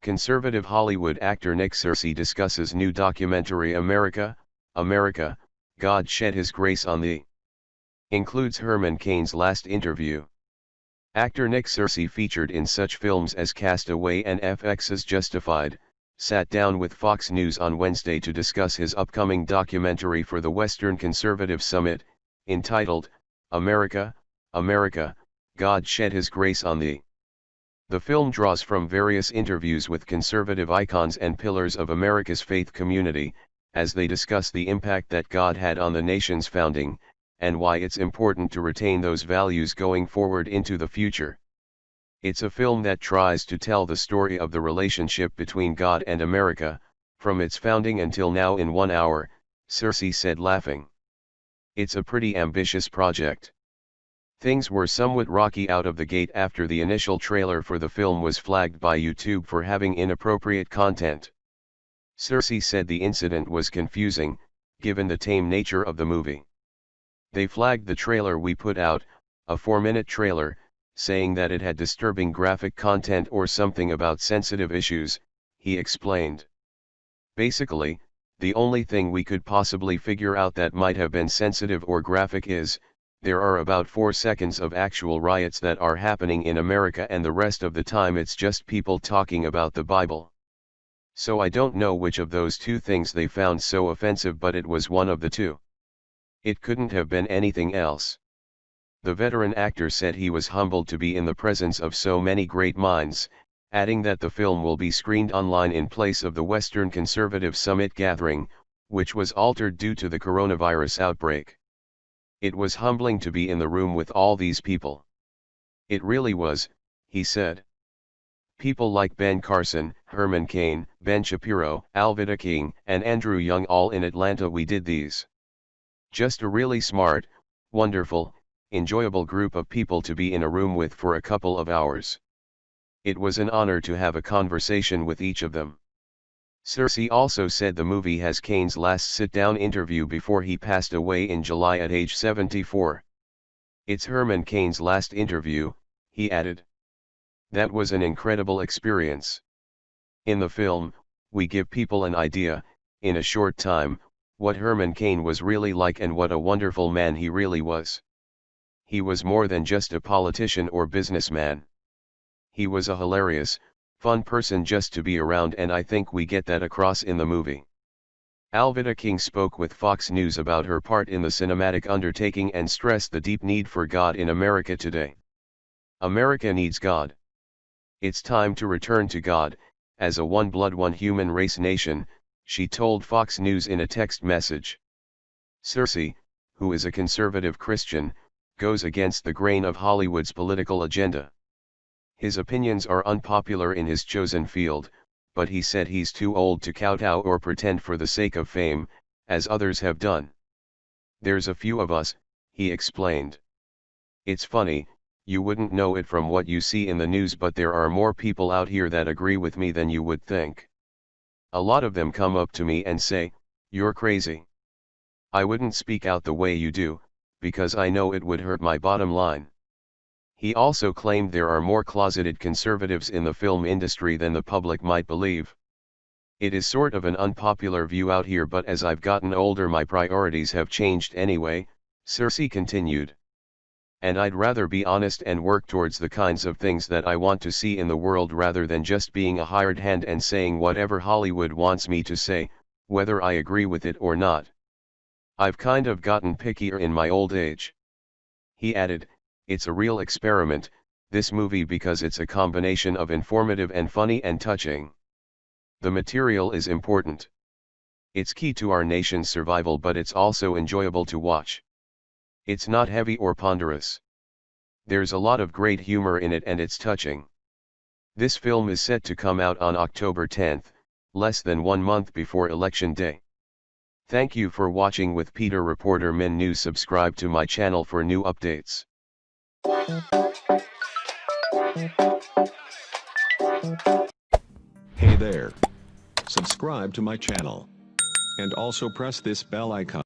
Conservative Hollywood actor Nick Searcy discusses new documentary America, America, God Shed His Grace on Thee. Includes Herman Cain's last interview. Actor Nick Searcy, featured in such films as Castaway and FX's Justified, sat down with Fox News on Wednesday to discuss his upcoming documentary for the Western Conservative Summit, entitled, America, America, God Shed His Grace on Thee. The film draws from various interviews with conservative icons and pillars of America's faith community, as they discuss the impact that God had on the nation's founding, and why it's important to retain those values going forward into the future. It's a film that tries to tell the story of the relationship between God and America, from its founding until now in 1 hour, Searcy said, laughing. It's a pretty ambitious project. Things were somewhat rocky out of the gate after the initial trailer for the film was flagged by YouTube for having inappropriate content. Searcy said the incident was confusing, given the tame nature of the movie. They flagged the trailer we put out, a 4-minute trailer, saying that it had disturbing graphic content or something about sensitive issues, he explained. Basically, the only thing we could possibly figure out that might have been sensitive or graphic is, there are about 4 seconds of actual riots that are happening in America, and the rest of the time it's just people talking about the Bible. So I don't know which of those two things they found so offensive, but it was one of the two. It couldn't have been anything else. The veteran actor said he was humbled to be in the presence of so many great minds, adding that the film will be screened online in place of the Western Conservative Summit gathering, which was altered due to the coronavirus outbreak. It was humbling to be in the room with all these people. It really was, he said. People like Ben Carson, Herman Cain, Ben Shapiro, Alveda King, and Andrew Young, all in Atlanta. We did these. Just a really smart, wonderful, enjoyable group of people to be in a room with for a couple of hours. It was an honor to have a conversation with each of them. Searcy also said the movie has Cain's last sit-down interview before he passed away in July at age 74. It's Herman Cain's last interview, he added. That was an incredible experience. In the film, we give people an idea, in a short time, what Herman Cain was really like and what a wonderful man he really was. He was more than just a politician or businessman. He was a hilarious, fun person just to be around, and I think we get that across in the movie. Alveda King spoke with Fox News about her part in the cinematic undertaking and stressed the deep need for God in America today. America needs God. It's time to return to God, as a one blood, one human race nation, she told Fox News in a text message. Searcy, who is a conservative Christian, goes against the grain of Hollywood's political agenda. His opinions are unpopular in his chosen field, but he said he's too old to kowtow or pretend for the sake of fame, as others have done. There's a few of us, he explained. It's funny, you wouldn't know it from what you see in the news, but there are more people out here that agree with me than you would think. A lot of them come up to me and say, "You're crazy." I wouldn't speak out the way you do, because I know it would hurt my bottom line. He also claimed there are more closeted conservatives in the film industry than the public might believe. It is sort of an unpopular view out here, but as I've gotten older my priorities have changed anyway, Searcy continued. And I'd rather be honest and work towards the kinds of things that I want to see in the world rather than just being a hired hand and saying whatever Hollywood wants me to say, whether I agree with it or not. I've kind of gotten pickier in my old age. He added, it's a real experiment, this movie, because it's a combination of informative and funny and touching. The material is important. It's key to our nation's survival, but it's also enjoyable to watch. It's not heavy or ponderous. There's a lot of great humor in it and it's touching. This film is set to come out on October 10th, less than 1 month before Election Day. Thank you for watching with Peter Reporter Min News. Subscribe to my channel for new updates. Hey there. Subscribe to my channel. And also press this bell icon.